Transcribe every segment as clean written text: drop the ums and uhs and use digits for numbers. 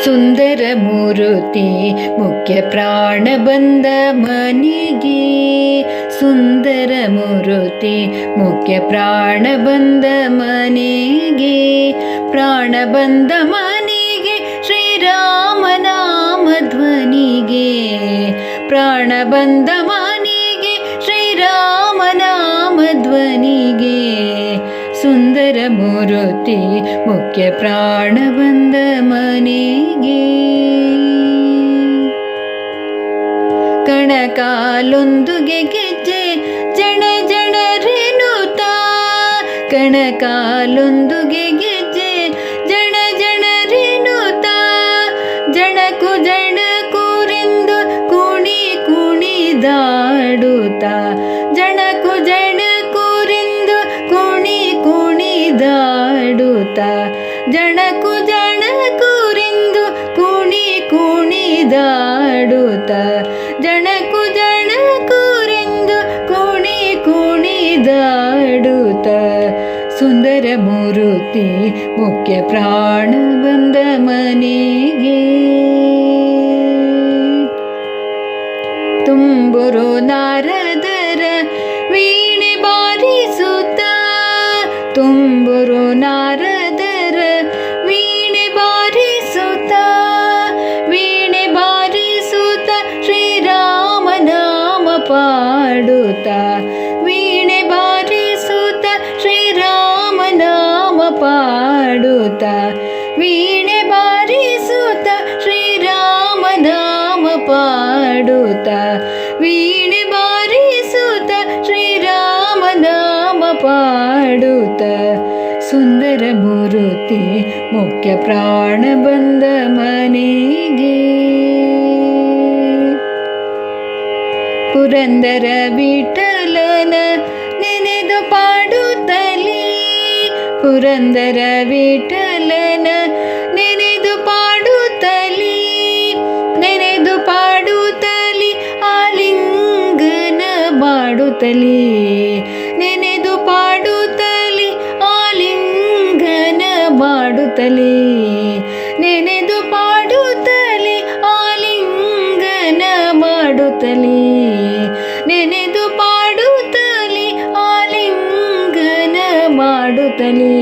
ಸುಂದರ ಮೂರುತಿ ಮುಖ್ಯ ಪ್ರಾಣ ಬಂದ ಮನಿಗೆ. ಸುಂದರ ಮೂರುತಿ ಮುಖ್ಯ ಪ್ರಾಣ ಬಂದ ಮನೆಗೆ. ಪ್ರಾಣ ಬಂದ ಮನೆಗೆ ಶ್ರೀರಾಮ ನಾಮ ಧ್ವನಿಗೆ. ಪ್ರಾಣ ಬಂದ ಮನೆಗೆ ಶ್ರೀರಾಮ ನಾಮ ಧ್ವನಿಗೆ. ಸುಂದರ ಮೂರುತಿ ಮುಖ್ಯ ಪ್ರಾಣ ಬಂದ ಮನೆಗೆ. ಕಣಕಾಲೊಂದುಗೆ ಗೆಜ್ಜೆ ಜಣ ಜನರೆನುತ. ಕಣಕಾಲೊಂದುಗೆ ಗೆಜ್ಜೆ ಜಣ ಜನರೆನುತ. ಜಣಕು ಜಣಕುರೆಂದು ಕುಣಿ ಕುಣಿದಾಡುತ್ತ. ಜಣಕು ಜಣಕುರೆಂದು ಕುಣಿ ಕುಣಿದಾಡುತ್ತ. ಜಣಕು ಜಣಕುರೆಂದು ಕುಣಿ ಕುಣಿದಾಡುತ್ತ. ಜಣಕು ಜಣಕುರೆಂದು ಕುಣಿ ಕುಣಿದಾಡುತ್ತ. ಸುಂದರ ಮೂರುತಿ ಮುಖ್ಯ ಪ್ರಾಣ ಬಂದ ಮನೆಗೆ. ತುಂಬುರು ನಾರದರ ವೀಣೆ ಬಾರಿಸುತ್ತ. ತುಂಬುರು ನಾರದರ ವೀಣೆ ಬಾರಿಸುತ್ತ. ವೀಣೆ ಬಾರಿಸುತ್ತ ಶ್ರೀರಾಮ ನಾಮ ಪಾಡುತ್ತ. ವೀಣೆ ಬಾರಿಸುತ್ತ ಶ್ರೀರಾಮ ನಾಮ ಪಾಡುತ್ತ. ವೀಣೆ ಬಾರಿಸುತ್ತ ಶ್ರೀರಾಮ ನಾಮ ಪಾಡುತ್ತ. ವೀಣೆ ಬಾರಿಸುತ್ತ ಶ್ರೀರಾಮ ನಾಮ ಪಾಡುತ್ತ. ಸುಂದರ ಮೂರುತಿ ಮುಖ್ಯ ಪ್ರಾಣ ಬಂದ ಮನೆಗೆ. ಪುರಂದರ ವಿಠಲನ ನೆನೆದು ಪಾಡುತ್ತಲೇ. ಪುರಂದರ ವಿಠಲನ ನೆನೆದು ಪಾಡುತ್ತಲೇ. ನೆನೆದು ಪಾಡುತ್ತಲೇ ಆಲಿಂಗನ ಮಾಡುತ್ತಲೇ. ನೆನೆದು ಪಾಡುತ್ತಲೇ ಆಲಿಂಗನ ಮಾಡುತ್ತಲೇ. ನೆನೆದು ಪಾಡುತ್ತಲೇ ಆಲಿಂಗನ ಮಾಡುತ್ತಲೇ. ನೆನೆದು ಪಾಡುತ್ತಲೇ ಆಲಿಂಗನ ಮಾಡುತ್ತಲೇ.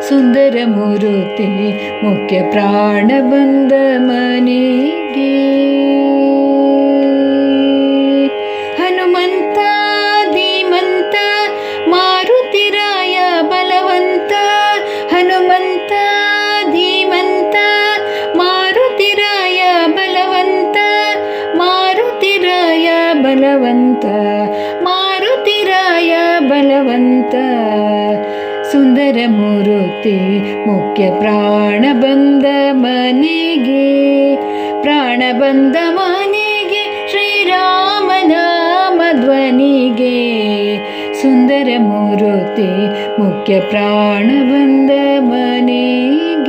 ಸುಂದರ ಮೂರುತಿ ಮುಖ್ಯ ಪ್ರಾಣ ಬಂದ ಮನೆಗೆ. ಹನುಮಂತ ಧೀಮಂತ ಮಾರುತಿರಾಯ ಬಲವಂತ. ಹನುಮಂತ ಧೀಮಂತ ಮಾರುತಿರಾಯ ಬಲವಂತ. ಮಾರುತಿರಾಯ ಬಲವಂತ. ಮಾರುತಿರಾಯ ಬಲವಂತ. ಸುಂದರ ಮೂರುತಿ ಮುಖ್ಯ ಪ್ರಾಣ ಬಂದ ಮನೆಗೆ. ಪ್ರಾಣ ಬಂದ ಮನೆಗೆ ಶ್ರೀರಾಮ ನಾಮ ಧ್ವನಿಗೆ. ಸುಂದರ ಮೂರುತಿ ಮುಖ್ಯ ಪ್ರಾಣ ಬಂದ ಮನೆಗೆ.